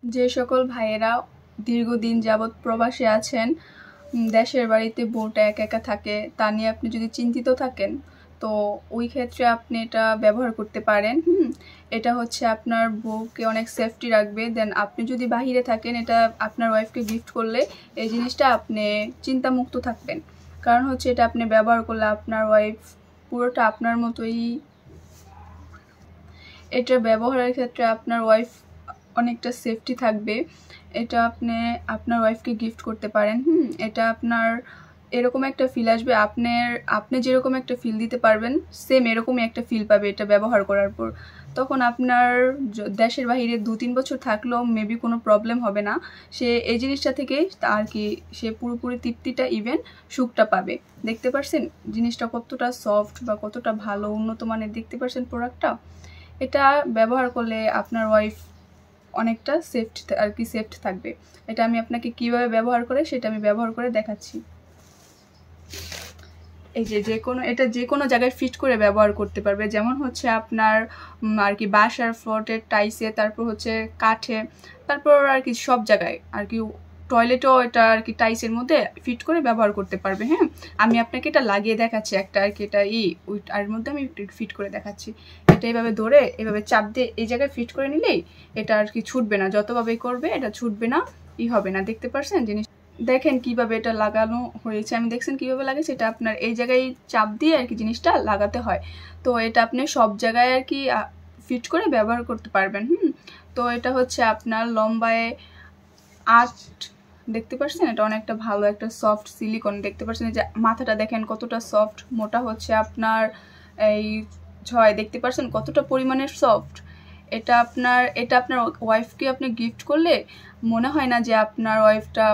যে সকল ভাইয়েরা দীর্ঘদিন যাবৎ প্রবাসে আছেন, দেশের বাড়িতে বউটা একা একা থাকে, তা নিয়ে আপনি যদি চিন্তিত থাকেন তো ওই ক্ষেত্রে আপনি এটা ব্যবহার করতে পারেন। এটা হচ্ছে আপনার বউকে অনেক সেফটি রাখবে। দেন আপনি যদি বাহিরে থাকেন, এটা আপনার ওয়াইফকে গিফট করলে এই জিনিসটা আপনি চিন্তামুক্ত থাকবেন। কারণ হচ্ছে এটা আপনি ব্যবহার করলে আপনার ওয়াইফ পুরোটা আপনার মতোই, এটা ব্যবহারের ক্ষেত্রে আপনার ওয়াইফ অনেকটা সেফটি থাকবে। এটা আপনি আপনার ওয়াইফকে গিফট করতে পারেন। এটা আপনার এরকম একটা ফিল আসবে, আপনি যেরকম একটা ফিল দিতে পারবেন সেম এরকমই একটা ফিল পাবে এটা ব্যবহার করার পর। তখন আপনার দেশের বাইরে 2-3 বছর থাকলেও মেবি কোনো প্রবলেম হবে না। সে এই জিনিসটা থেকে আর কি সে পুরোপুরি তৃপ্তিটা ইভেন সুখটা পাবে। দেখতে পারছেন জিনিসটা কতটা সফট বা কতটা ভালো উন্নত মানের, দেখতে পারছেন প্রোডাক্টটা। এটা ব্যবহার করলে আপনার ওয়াইফ অনেকটা সেফট থাকবে। এটা আমি আপনাকে কিভাবে ব্যবহার করে সেটা আমি ব্যবহার করে দেখাচ্ছি। এই যে যে কোনো জায়গায় ফিট করে ব্যবহার করতে পারবে। যেমন হচ্ছে আপনার আর কি বাসার ফ্লোরের টাইসে, তারপর হচ্ছে কাঠে, তারপর আর কি সব জায়গায় আর কি টয়লেটেও এটা আর কি টাইসের মধ্যে ফিট করে ব্যবহার করতে পারবে। আমি আপনাকে এটা লাগিয়ে দেখাচ্ছি একটা আর কি, এটা আর মধ্যে আমি ফিট করে দেখাচ্ছি। এটা এইভাবে ধরে এভাবে চাপ দিয়ে এই জায়গায় ফিট করে নিলেই এটা আর কি ছুটবে না, যতভাবেই করবে এটা ছুটবে না, হবে না। দেখতে পারছেন জিনিস, দেখেন কিভাবে এটা লাগানো হয়েছে। আমি দেখছেন কিভাবে লাগাইছে, এটা আপনার এই জায়গায় চাপ দিয়ে আর কি জিনিসটা লাগাতে হয়। তো এটা আপনি সব জায়গায় আর কি ফিট করে ব্যবহার করতে পারবেন। তো এটা হচ্ছে আপনার লম্বায় 8, দেখতে পাচ্ছেন এটা অনেকটা ভালো একটা সফট সিলিকন। দেখতে পাচ্ছেন যে মাথাটা দেখেন কতটা সফট, মোটা হচ্ছে আপনার এই 6, দেখতে পাচ্ছেন কতটা পরিমাণের সফট। এটা আপনার ওয়াইফকে আপনি গিফট করলে মনে হয় না যে আপনার ওয়াইফটা